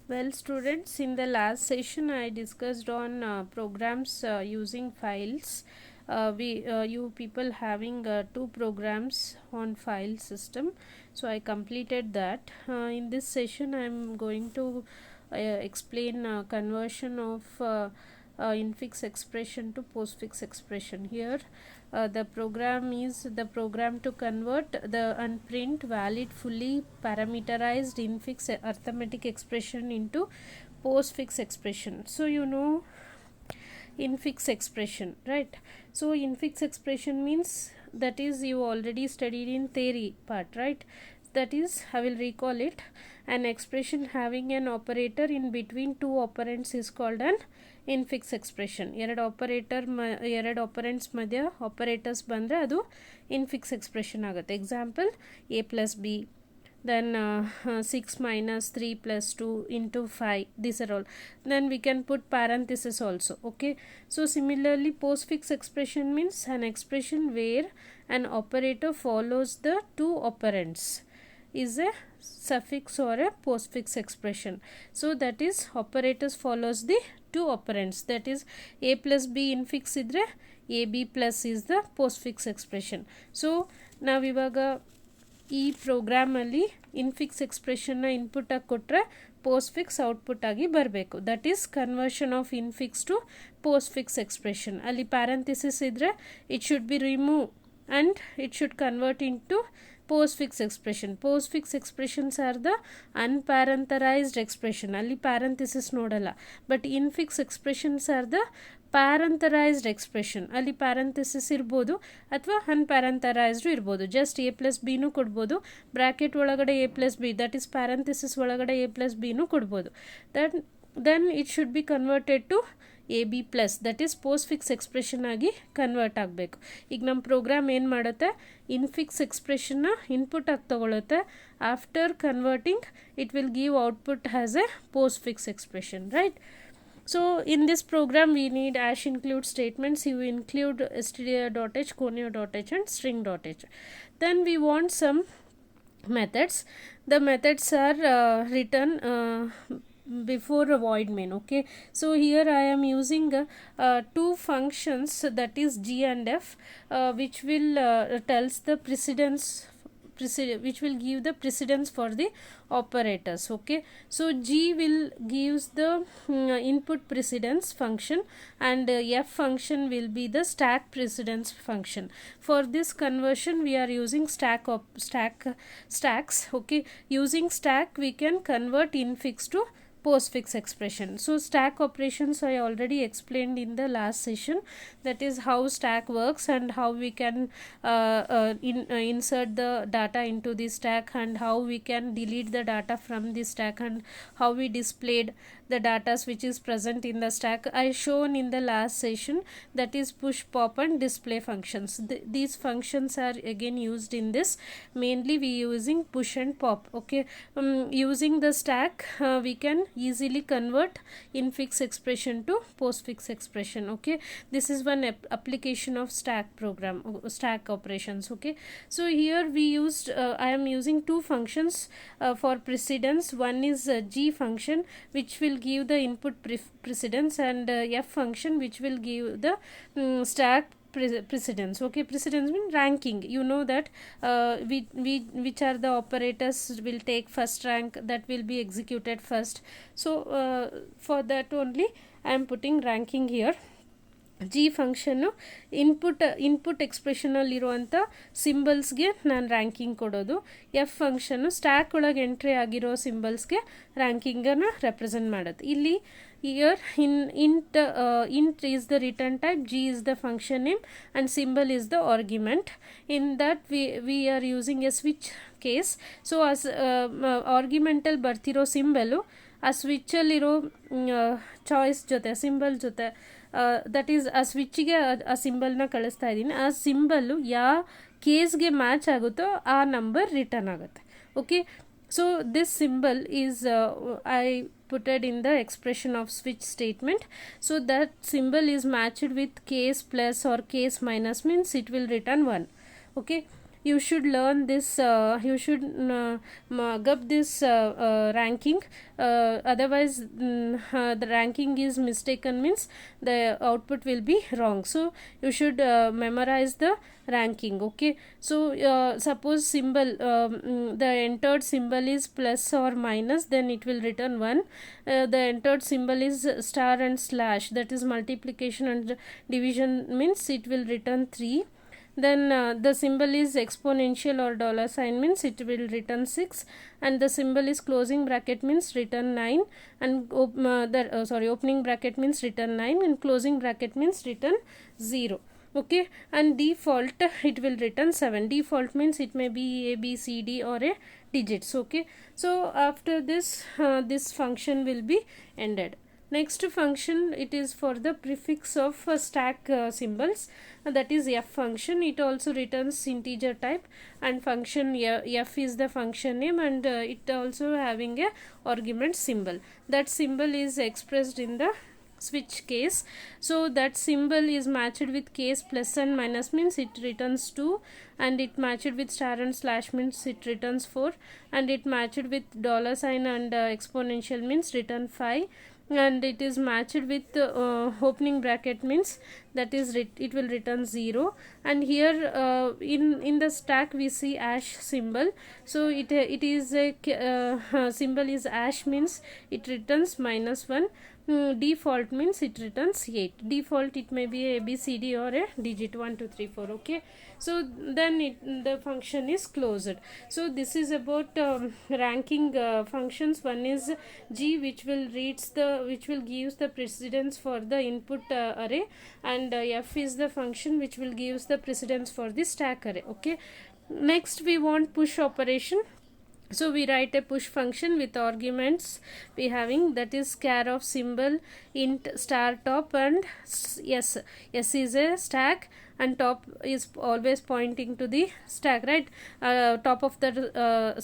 Well, students, in the last session I discussed on programs using files. You people having two programs on file system, so I completed that. In this session, I am going to explain conversion of infix expression to postfix expression. Here, the program is the program to convert the unprint valid fully parameterized infix arithmetic expression into postfix expression. So you know infix expression, right? So infix expression means, that is, you already studied in theory part, right? That is, I will recall it. An expression having an operator in between two operands is called an infix expression. ಎರಡು operands ಮಧ್ಯ operators ಬಂದರೆ ಅದು ಇನ್ಫಿಕ್ಸ್ expression ಆಗುತ್ತೆ. Example, a plus b, then 6 minus 3 plus 2 into 5, these are all. Then we can put parenthesis also. Okay, so similarly postfix expression means an expression where an operator follows the two operands is a suffix or a postfix expression. So that is, operators follows the two operands, that is a plus b infix idre ab plus is the postfix expression. So ನಾವು ಇವಾಗ ಈ ಪ್ರೋಗ್ರಾಮಲ್ಲಿ ಇನ್ಫಿಕ್ಸ್ ಎಕ್ಸ್ಪ್ರೆಷನ್ನ ಇನ್ಪುಟಾಗಿ ಕೊಟ್ಟರೆ ಪೋಸ್ಟ್ಫಿಕ್ಸ್ output ಆಗಿ ಬರಬೇಕು. That is conversion of infix to postfix expression. ಅಲ್ಲಿ parenthesis ಇದ್ದರೆ it should be remove and it should convert into postfix expression. Postfix expressions are the unparentherized expression. ಅಲ್ಲಿ parenthesis ನೋಡಲ್ಲ. But infix expressions are the parenthesized expression. ಅಲ್ಲಿ parenthesis ಇರ್ಬೋದು ಅಥವಾ ಅನ್ಪ್ಯಾರಂಥರೈಸ್ಡು ಇರ್ಬೋದು. Just a plus ಬಿನೂ ಕೊಡ್ಬೋದು, bracket ಒಳಗಡೆ a plus B, that is parenthesis ಒಳಗಡೆ a ಪ್ಲಸ್ ಬಿನೂ ಕೊಡ್ಬೋದು. Then it should be converted to A B plus, that is postfix expression ಆಗಿ ಕನ್ವರ್ಟ್ ಆಗಬೇಕು. ಈಗ ನಮ್ಮ ಪ್ರೋಗ್ರಾಮ್ ಏನು ಮಾಡುತ್ತೆ, ಇನ್ಫಿಕ್ಸ್ ಎಕ್ಸ್ಪ್ರೆಷನ್ನ ಇನ್ಪುಟ್ ಆಗಿ ತಗೊಳುತ್ತೆ. After converting it will give output has A postfix expression, right? So in this program we need hash include statements. You include std.h, conio.h and string.h. Then we want some methods. The methods are written before a void main. Okay, so here I am using two functions, that is g and f, which will tells the precedence, which will give the precedence for the operators. Okay, so g will gives the input precedence function, and f function will be the stack precedence function. For this conversion we are using stacks. Okay, using stack we can convert infix to postfix expression. So stack operations I already explained in the last session, that is how stack works and how we can insert the data into the stack, and how we can delete the data from the stack, and how we displayed the data which is present in the stack. I shown in the last session, that is push, pop and display functions. These functions are again used in this. Mainly we using push and pop. Okay, using the stack we can easily convert infix expression to postfix expression. Okay, this is one application of stack program, stack operations. Okay, so here we used I am using two functions for precedence. One is g function, which will give the input precedence, and f function, which will give the stack precedence. Okay, precedence means ranking. You know that which are the operators will take first rank, that will be executed first. So for that only I am putting ranking here. g ಫಂಕ್ಷನ್ನು input ಎಕ್ಸ್ಪ್ರೆಷನಲ್ಲಿರುವಂಥ ಸಿಂಬಲ್ಸ್ಗೆ ನಾನು ranking ಕೊಡೋದು. F ಫಂಕ್ಷನ್ನು stack ಒಳಗೆ entry ಆಗಿರೋ ಸಿಂಬಲ್ಸ್ಗೆ ರ್ಯಾಂಕಿಂಗನ್ನು represent ಮಾಡುತ್ತೆ. ಇಲ್ಲಿ here int is the return type, g is the function name, and symbol is the argument. In that we are using a switch case. So as argumental ಬರ್ತಿರೋ symbol ಆ ಸ್ವಿಚ್ಚಲ್ಲಿರೋ choice ಜೊತೆ symbol ಜೊತೆ that is ಆ ಸ್ವಿಚ್ಗೆ ಆ ಸಿಂಬಲ್ನ ಕಳಿಸ್ತಾ ಇದ್ದೀನಿ. ಆ symbol ಯಾವ ಕೇಸ್ಗೆ ಮ್ಯಾಚ್ ಆಗುತ್ತೋ ಆ ನಂಬರ್ ರಿಟರ್ನ್ ಆಗುತ್ತೆ. Okay, so this symbol is I put it in the expression of switch statement. So that symbol is matched with case plus or case minus, means it will return 1. Okay, you should learn this, you should mug up this ranking, otherwise the ranking is mistaken, means the output will be wrong. So you should memorize the ranking. Okay, so suppose symbol, the entered symbol is plus or minus, then it will return 1. The entered symbol is star and slash, that is multiplication and division, means it will return 3. Then the symbol is exponential or dollar sign, means it will return 6, and the symbol is closing bracket, means return 9, and opening bracket means return 9, and closing bracket means return 0. Okay, and default it will return 7. Default means it may be a, b, c, d or a digits. Okay, so after this this function will be ended. Next function, it is for the prefix of stack symbols, that is f function. It also returns integer type, and function f is the function name, and it also having a argument symbol. That symbol is expressed in the switch case. So that symbol is matched with case plus and minus, means it returns 2, and it matched with star and slash means it returns 4, and it matched with dollar sign and exponential means return 5, and it is matched with opening bracket, means that is it will return 0. And here in the stack we see ash symbol, so it is a symbol is ash, means it returns -1. Default means it returns 8. Default it may be a, b, c, d or a digit 1 2 3 4. Okay, so then the function is closed. So this is about ranking functions. One is g, which will gives the precedence for the input array, and f is the function which will gives the precedence for the stack array. Okay, next we want push operation. So we write a push function with arguments we having, that is char of symbol int star top and s. S is a stack, and top is always pointing to the stack, right? Top of the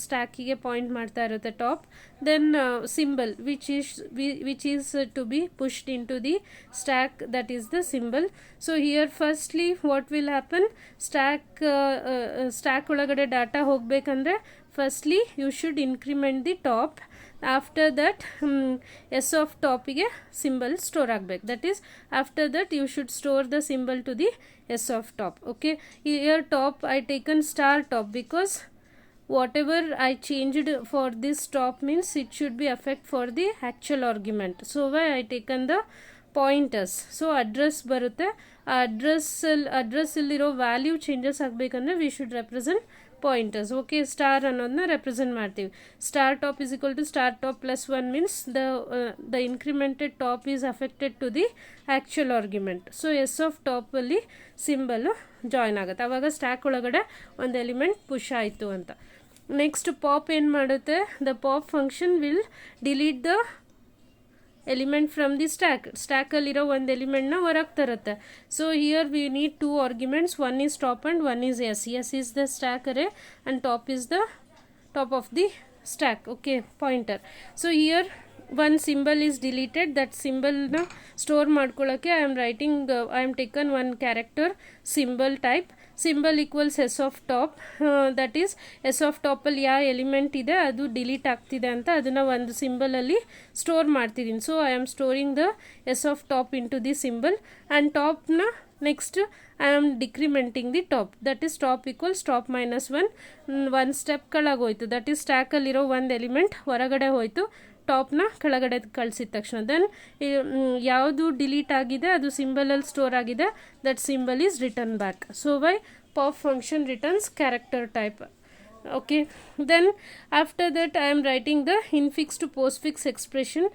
stack ಗೆ point ಮಾಡ್ತಾ ಇರುತ್ತೆ top. Then symbol which is to be pushed into the stack, that is the symbol. So here firstly what will happen, stack ಒಳಗಡೆ data ಹೋಗ್ಬೇಕಂದ್ರೆ firstly you should increment the top. After that s of top ಗೆ symbol store ಆಗಬೇಕು, that is after that you should store the symbol to the s of top. Okay, here top I taken star top because whatever I changed for this top means it should be affect for the actual argument. So why I taken the pointers. So address ಬರುತ್ತೆ, address ಇಲ್ಲಿರೋ value changes ಆಗಬೇಕಂದ್ರೆ we should represent pointers. Okay, star ಅನ್ನೋದನ್ನ represent ಮಾಡ್ತೀವಿ. Star top is equal to star top plus 1 means the incremented top is affected to the actual argument. So S of ಟಾಪಲ್ಲಿ symbol join ಆಗುತ್ತೆ, ಆವಾಗ stack ಒಳಗಡೆ ಒಂದು element push ಆಯಿತು ಅಂತ. Next pop ಏನು ಮಾಡುತ್ತೆ, the pop function will delete the element from the ಸ್ಟ್ಯಾಕಲ್ಲಿರೋ ಒಂದು ಎಲಿಮೆಂಟ್ನ ಹೊರಗೆ ತರುತ್ತೆ. So here we need 2 arguments, one is top and one is S. S is the stack array and top is the top of the stack. Okay, pointer. So here one symbol is deleted. That symbol na store ಮಾಡ್ಕೊಳ್ಳೋಕ್ಕೆ I am taken one character symbol type. Symbol equals s of top, that is s of top ಅಲ್ಲಿ ಯಾವ element ಇದೆ ಅದು delete ಆಗ್ತಿದೆ ಅಂತ ಅದನ್ನು ಒಂದು ಸಿಂಬಲಲ್ಲಿ ಸ್ಟೋರ್ ಮಾಡ್ತಿದ್ದೀನಿ. So I am storing the s of top into the symbol, and ಟಾಪ್ನ next I am decrementing the top, that is top equals top minus 1. ಒಂದು ಸ್ಟೆಪ್ ಕೆಳಗೋಯ್ತು, ದಟ್ ಈಸ್ ಸ್ಟ್ಯಾಕಲ್ಲಿರೋ ಒಂದು ಎಲಿಮೆಂಟ್ ಹೊರಗಡೆ ಹೋಯಿತು, ಟಾಪ್ನ ಕೆಳಗಡೆ ಕಳಿಸಿದ ತಕ್ಷಣ. ದೆನ್ ಯಾವುದು ಡಿಲೀಟ್ ಆಗಿದೆ ಅದು ಸಿಂಬಲಲ್ಲಿ ಸ್ಟೋರ್ ಆಗಿದೆ, that symbol is return back. So why pop function returns character type. Okay, then after that I am writing the infix to postfix expression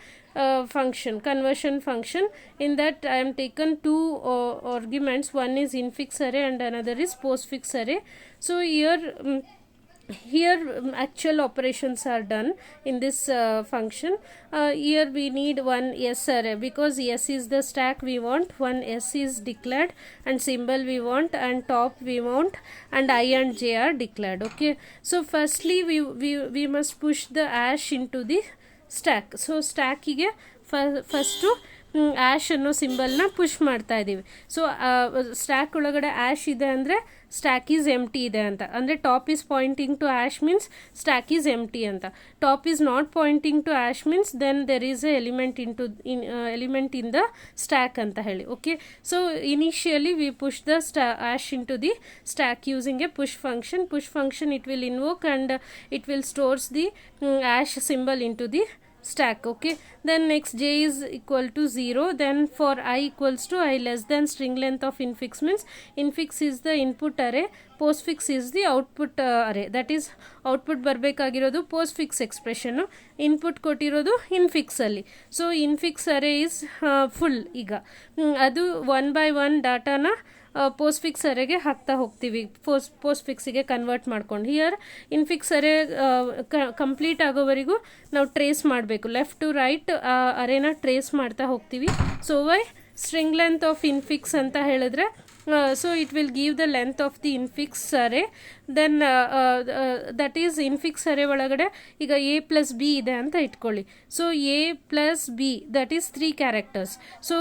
function, conversion function. In that I am taken 2 arguments, one is infix array and another is postfix array. So here actual operations are done in this function. Here we need one s array because s is the stack we want, one s is declared, and symbol we want, and top we want, and I and j are declared. Okay, so firstly we must push the ash into the stack. So stack ಗೆ first ash ಅನ್ನೋ ಸಿಂಬಲ್ನ push ಮಾಡ್ತಾ ಇದ್ದೀವಿ. So stack ಒಳಗಡೆ ash ಇದೆ ಅಂದರೆ stack is ಎಂಟಿ ಇದೆ ಅಂತ, ಅಂದರೆ top is pointing to hash means stack is empty ಅಂತ. Top is not pointing to hash means then there is a element in the stack ಅಂತ ಹೇಳಿ. Okay, so initially we push the hash into the stack using a push function. Push function it will invoke and it will stores the ash symbol into the stack. Okay, then next j is equal to 0, then for I equals to I less than string length of infix means infix is the input array, postfix is the output array. That is output ಬರಬೇಕಾಗಿರೋದು postfix expression, input ಕೊಟ್ಟಿರೋದು infix ಅಲ್ಲಿ. So infix array is full. ಈಗ ಅದು 1 by 1 ಡಾಟಾನ postfix ಅರೆಗೆ ಹಾಕ್ತಾ ಹೋಗ್ತೀವಿ, postfixಗೆ convert ಮಾಡ್ಕೊಂಡು. Here ಇನ್ಫಿಕ್ಸ್ ಅರೆ complete ಆಗೋವರೆಗೂ ನಾವು ಟ್ರೇಸ್ ಮಾಡಬೇಕು, ಲೆಫ್ಟ್ ಟು ರೈಟ್ ಅರೇನ ಟ್ರೇಸ್ ಮಾಡ್ತಾ ಹೋಗ್ತೀವಿ. So why string length of infix ಅಂತ ಹೇಳಿದ್ರೆ, so it will give the length of the infix array, then that is infix array ಒಳಗಡೆ ಈಗ a plus b ಇದೆ ಅಂತ ಇಟ್ಕೊಳ್ಳಿ. So a plus b that is 3 characters, so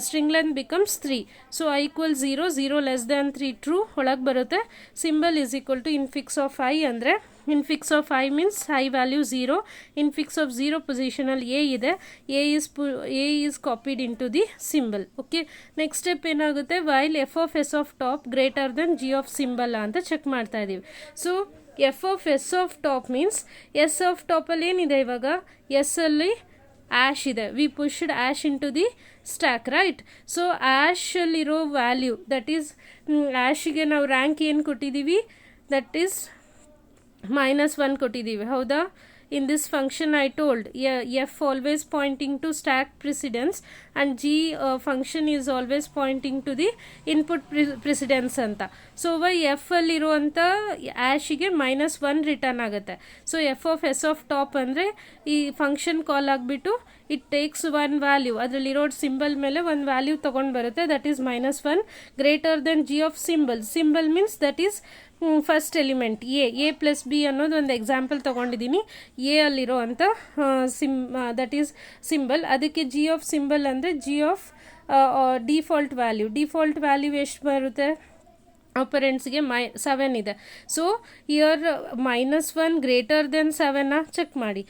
string length becomes 3. so I equals 0, 0 less than 3 true ಒಳಗೆ ಬರುತ್ತೆ. symbol is equal to infix of I ಅಂದರೆ infix of I means I value 0, infix of 0 positional a ಇದೆ, a is copied into the symbol. okay, next step ಏನಾಗುತ್ತೆ, while f of s of top greater than g of symbol ಅಂತ check ಮಾಡ್ತಾ ಇದೀವಿ. So f of s of top means s of top ಅಲ್ಲಿ ಏನಿದೆ, ಇವಾಗ s ಅಲ್ಲಿ hash ಇದೆ, we pushed hash into the stack, right. So ಆ್ಯಶಲ್ಲಿರೋ value that is ಆ್ಯಶಿಗೆ ನಾವು ರ್ಯಾಂಕ್ ಏನು ಕೊಟ್ಟಿದ್ದೀವಿ, ದಟ್ ಈಸ್ -1 ಕೊಟ್ಟಿದ್ದೀವಿ, ಹೌದಾ. in this function I told f always pointing to stack precedence and g function is always pointing to the input precedence ಅಂತ. So Y f ಅಲ್ಲಿರುವಂಥ ಆ್ಯಶಿಗೆ -1 return ಆಗುತ್ತೆ. So f of s of top ಅಂದರೆ ಈ function call ಆಗಿಬಿಟ್ಟು it takes 1 value, ಅದರಲ್ಲಿರೋ symbol ಮೇಲೆ 1 value ತೊಗೊಂಡು ಬರುತ್ತೆ, that is -1 greater than g of symbol. Symbol means that is first element A plus B ಅನ್ನೋದು ಒಂದು ಎಕ್ಸಾಂಪಲ್ ತೊಗೊಂಡಿದ್ದೀನಿ. ಎ ಅಲ್ಲಿರೋ ಅಂಥ ದಟ್ ಈಸ್ ಸಿಂಬಲ್, ಅದಕ್ಕೆ ಜಿ ಆಫ್ ಸಿಂಬಲ್ ಅಂದರೆ ಜಿ ಆಫ್ ಡಿಫಾಲ್ಟ್ ವ್ಯಾಲ್ಯೂ ಎಷ್ಟು ಬರುತ್ತೆ, ಆಪರೆಂಟ್ಸ್ಗೆ 7 ಇದೆ. So here -1 greater than 7 check ಮಾಡಿ,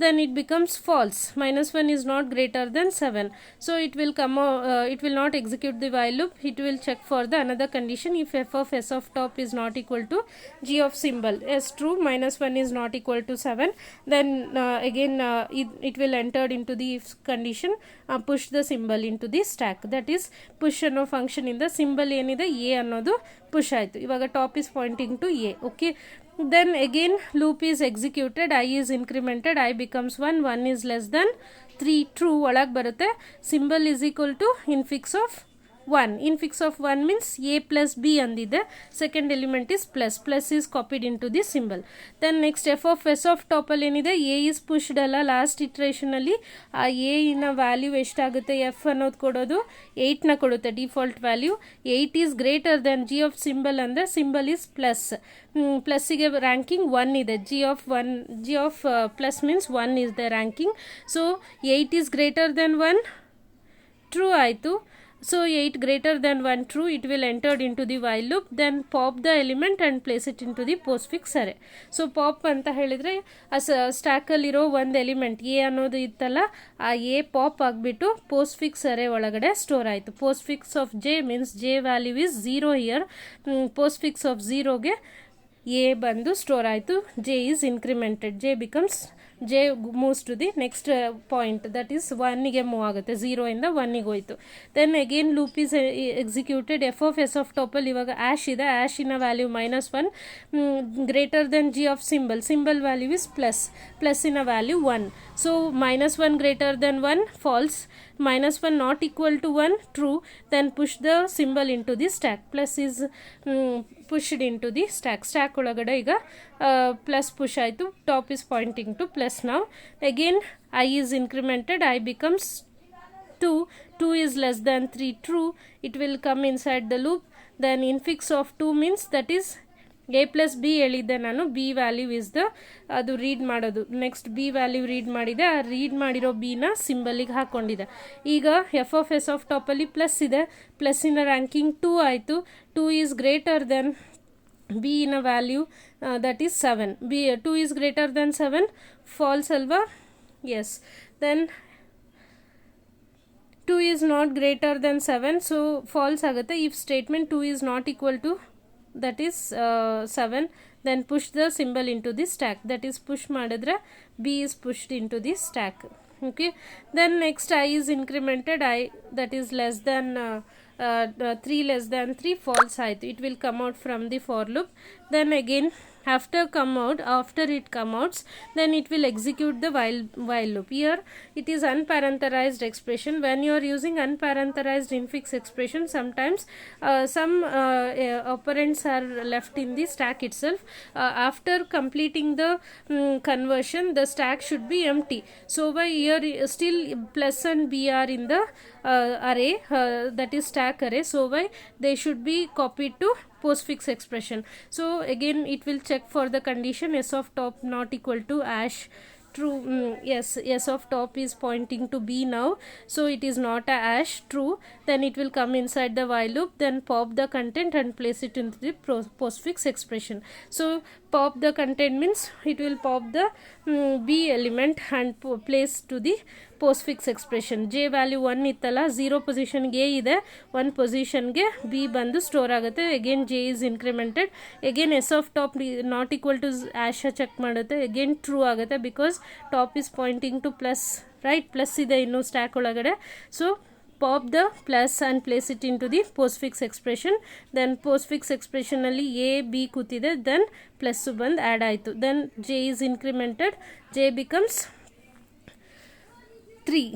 then it becomes false. -1 is not greater than 7, so it will not execute the while loop. It will check for the another condition. If f of s of top is not equal to g of symbol, yes true, -1 is not equal to 7, then again it will enter into the if condition, push the symbol into the stack, that is push ಅನ್ನೋ function ಇಂದ symbol ಏನಿದೆ a ಅನ್ನೋದು push ಆಯಿತು. ಇವಾಗ top is pointing to A. Okay, then again loop is executed, I is incremented, I becomes 1, 1 is less than 3 true ಒಳಗೆ ಬರುತ್ತೆ. Symbol is equal to infix of 1. Infix of 1 means a plus B ಅಂದಿದೆ, second element is plus is copied into the symbol. Then next F of S of ಟಾಪಲ್ಲಿ ಏನಿದೆ, A is pushed ಅಲ್ಲ, last ಇಟ್ರೇಷನಲ್ಲಿ ಆ A ಇನ value ಎಷ್ಟಾಗುತ್ತೆ, F ಅನ್ನೋದು ಕೊಡೋದು 8ನ ಕೊಡುತ್ತೆ default value. 8 is greater than G of symbol ಅಂದರೆ symbol is plus, ಪ್ಲಸ್ಸಿಗೆ ranking 1 ಇದೆ, G of plus means 1 is the ranking. So 8 is greater than 1 true ಆಯಿತು. So 8 greater than 1 true, it will entered into the while loop, then pop the element and place it into the postfix array. So pop ಅಂತ ಹೇಳಿದರೆ ಸ್ಟ್ಯಾಕಲ್ಲಿರೋ ಒಂದು element A ಅನ್ನೋದು ಇತ್ತಲ್ಲ, ಆ A pop ಆಗಿಬಿಟ್ಟು postfix array ಒಳಗಡೆ store ಆಯಿತು. postfix of j means j value is 0 here, postfix of 0ಗೆ ಎ ಬಂದು ಸ್ಟೋರ್ ಆಯಿತು, j is incremented, j moves to the next point, that is 1ಗೆ ಮೂವ್ ಆಗುತ್ತೆ, 0 ಇಂದ 1ಗೆ ಹೋಯಿತು. Then again loop is executed. F of S of ಟಾಪಲ್ಲಿ ಇವಾಗ ಆ್ಯಶ್ ಇದೆ, ಆ್ಯಶಿನ value -1 greater than G of symbol value is ಪ್ಲಸ್ಸಿನ value 1. So -1 greater than 1 false, -1 not equal to 1 true, then push the symbol into the stack, plus is pushed into the stack ಒಳಗಡೆ ಈಗ plus push ಆಯಿತು, top is pointing to plus. ನಾವು again I is incremented, I becomes 2 is less than 3 true, it will come inside the loop. Then infix of 2 means that is A plus B ಹೇಳಿದ್ದೆ ನಾನು, B value is the ಅದು read ಮಾಡೋದು. Next B value read ಮಾಡಿದೆ, ಆ read ಮಾಡಿರೋ ಬಿನ ಸಿಂಬಲಿಗೆ ಹಾಕ್ಕೊಂಡಿದೆ. ಈಗ ಎಫ್ ಆಫ್ ಎಸ್ ಆಫ್ ಟಾಪಲ್ಲಿ ಪ್ಲಸ್ ಇದೆ, ಪ್ಲಸ್ಸಿನ ರ್ಯಾಂಕಿಂಗ್ 2 ಆಯಿತು. 2 ಈಸ್ ಗ್ರೇಟರ್ ದೆನ್ ಬಿ ಇನ value that is 7. 2 is greater than 7, false ಅಲ್ವಾ? Yes. Then 2 is not greater than 7, so false ಆಗುತ್ತೆ. if statement 2 is not equal to that is 7, then push the symbol into the stack, that is push ಮಾಡಿದ್ರೆ b is pushed into the stack. Okay, then next I is incremented, I that is less than 3 less than 3, false ಆಯಿತು. it will come out from the for loop. then again after it come out, then it will execute the while loop. Here it is unparentherized expression. when you are using unparentherized infix expression, sometimes some operands are left in the stack itself. After completing the conversion, the stack should be empty. So by here still plus and b are in the array, that is stack array. so why they should be copied to postfix expression. so again it will check for the condition s of top not equal to ash true. Yes, s of top is pointing to b now, so it is not a ash, true. then it will come inside the while loop, then pop the content and place it into the postfix expression. so pop the content means it will pop the b element and place to the postfix expression. j value 1 ಇತ್ತಲ್ಲ, 0 ಪೊಸಿಷನ್ಗೆ a ಇದೆ, 1 ಪೊಸಿಷನ್ಗೆ b ಬಂದು store ಆಗುತ್ತೆ. Again j is incremented, again s of top not equal to ash check ಮಾಡುತ್ತೆ, again true ಆಗುತ್ತೆ because top is pointing to plus, right? Plus ಇದೆ ಇನ್ನು stack ಒಳಗಡೆ. So pop the plus and place it into the postfix expression. then postfix expression ಅಲ್ಲಿ a b ಕೂತಿದೆ, then plus ಬಂದು add ಆಯಿತು. then j is incremented, j becomes 3.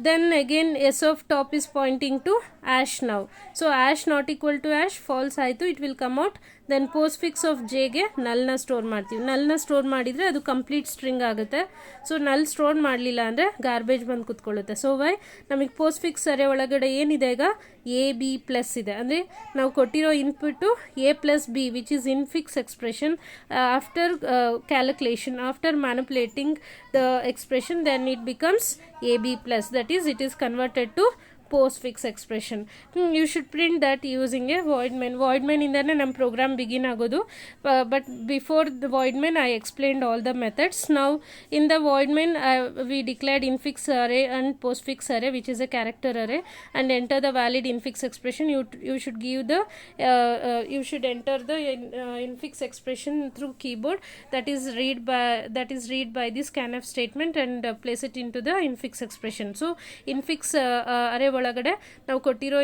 then again s of top is pointing to ash now, so ash not equal to ash, false ಆಯಿತು. it will come out. then postfix of j ಗೆ ನಲ್ನ store ಮಾಡ್ತೀವಿ. ನಲ್ನ store ಮಾಡಿದರೆ ಅದು complete string ಆಗುತ್ತೆ. So ನಲ್ store ಮಾಡಲಿಲ್ಲ ಅಂದರೆ garbage ಬಂದು ಕೂತ್ಕೊಳ್ಳುತ್ತೆ. ಸೊ ವೈ ನಮಗೆ postfix ಅರೆ ಒಳಗಡೆ ಏನಿದೆ, ಈಗ ಎ ಬಿ ಪ್ಲಸ್ ಇದೆ, ಅಂದರೆ ನಾವು ಕೊಟ್ಟಿರೋ input A plus B which is infix expression. After calculation, after manipulating the expression, then it becomes ab plus, that is it is converted to postfix expression. you should print that using a void main. void main ಇಂದಾನೆ ನಮ್ಮ program begin ಆಗೋದು. but before the void main I explained all the methods. now in the void main we declared infix array and postfix array which is a character array, and enter the valid infix expression. you should give the you should enter the infix expression through keyboard, that is read by this scanf statement, and place it into the infix expression. so infix array ಒಳಗಡೆ ನಾವು ಕೊಟ್ಟಿರೋ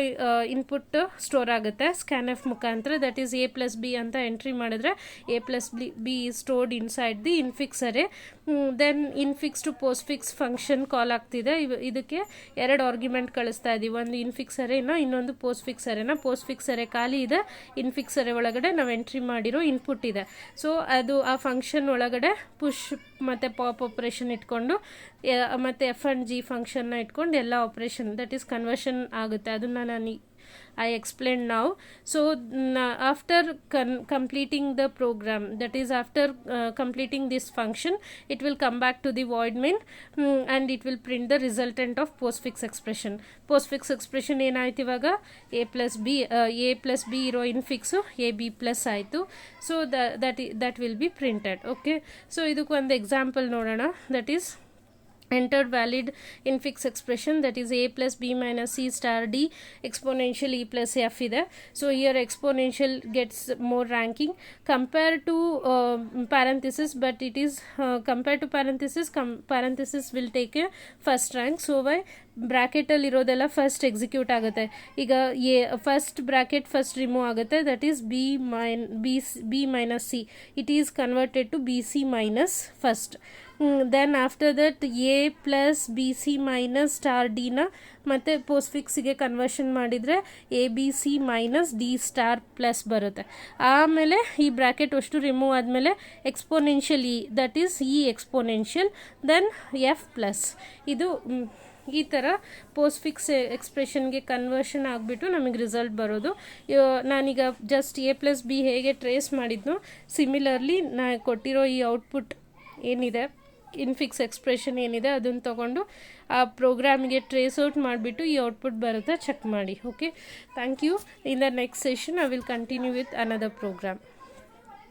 input store ಆಗುತ್ತೆ scanf ಮುಖಾಂತರ, that is A plus B ಅಂತ entry ಮಾಡಿದ್ರೆ A plus B is stored inside the infix array. Then infix to postfix function call ಆಗ್ತಿದೆ. ಇದಕ್ಕೆ 2 argument ಕಳಿಸ್ತಾ ಇದ್ದೀವಿ, ಒಂದು ಇನ್ಫಿಕ್ಸ್ ಅರೆನ, ಇನ್ನೊಂದು ಪೋಸ್ಟ್ಫಿಕ್ಸ್ ಅರೆನ. ಪೋಸ್ಟ್ಫಿಕ್ಸ್ ಅರೆ ಖಾಲಿ ಇದೆ, ಇನ್ಫಿಕ್ಸ್ ಅರೆ ಒಳಗಡೆ ನಾವು ಎಂಟ್ರಿ ಮಾಡಿರೋ ಇನ್ಪುಟ್ ಇದೆ. ಸೊ ಅದು ಆ ಫಂಕ್ಷನ್ ಒಳಗಡೆ ಪುಷ್ ಮತ್ತು ಪಾಪ್ ಆಪರೇಷನ್ ಇಟ್ಕೊಂಡು ಮತ್ತು ಎಫ್ ಆ್ಯಂಡ್ ಜಿ ಫಂಕ್ಷನ್ನ ಇಟ್ಕೊಂಡು ಎಲ್ಲ ಆಪರೇಷನ್ ದಟ್ ಈಸ್ ಕನ್ವರ್ಷನ್ ಆಗುತ್ತೆ. ಅದನ್ನು ನಾನು I explained now. so after completing the program, that is after completing this function, it will come back to the void main and it will print the resultant of postfix expression. postfix expression ಏನಾಯ್ತು ಇವಾಗ, a plus b ಇರೋ ಇನ್ಫಿಕ್ಸು a b plus ಆಯಿತು. So that will be printed. okay, so ಇದಕ್ಕೆ ಒಂದು example ನೋಡೋಣ. that is entered valid infix expression, that is a plus b minus c star d exponential e plus f ಇದೆ. so here exponential gets more ranking compared to parenthesis, but it is compared to parenthesis will take a first rank. so why bracket ಅಲ್ಲಿ ಇರೋದೆಲ್ಲ first execute ಆಗುತ್ತೆ. ಈಗ first bracket first remove ಆಗುತ್ತೆ, that is B minus C, it is converted to B C minus first. Then after that A plus B C minus star ಡಿನ ಮತ್ತು ಪೋಸ್ಟ್ಫಿಕ್ಸಿಗೆ conversion ಮಾಡಿದರೆ A B C minus D star plus ಬರುತ್ತೆ. ಆಮೇಲೆ ಈ bracket ಅಷ್ಟು remove ಆದಮೇಲೆ exponential E, that is E exponential, then F plus. ಇದು ಈ ಥರ ಪೋಸ್ಟ್ ಫಿಕ್ಸ್ ಎಕ್ಸ್ಪ್ರೆಷನ್ಗೆ ಕನ್ವರ್ಷನ್ ಆಗಿಬಿಟ್ಟು ನಮಗೆ ರಿಸಲ್ಟ್ ಬರೋದು. ನಾನೀಗ ಜಸ್ಟ್ A+B ಹೇಗೆ ಟ್ರೇಸ್ ಮಾಡಿದ್ನೋ ಸಿಮಿಲರ್ಲಿ ನಾನು ಕೊಟ್ಟಿರೋ ಈ ಔಟ್ಪುಟ್ ಏನಿದೆ ಇನ್ಫಿಕ್ಸ್ ಎಕ್ಸ್ಪ್ರೆಷನ್ ಏನಿದೆ ಅದನ್ನು ತೊಗೊಂಡು ಆ ಪ್ರೋಗ್ರಾಮಿಗೆ ಟ್ರೇಸ್ ಔಟ್ ಮಾಡಿಬಿಟ್ಟು ಈ ಔಟ್ಪುಟ್ ಬರುತ್ತೆ ಚೆಕ್ ಮಾಡಿ. Okay, thank you. In the next session I will continue with another program.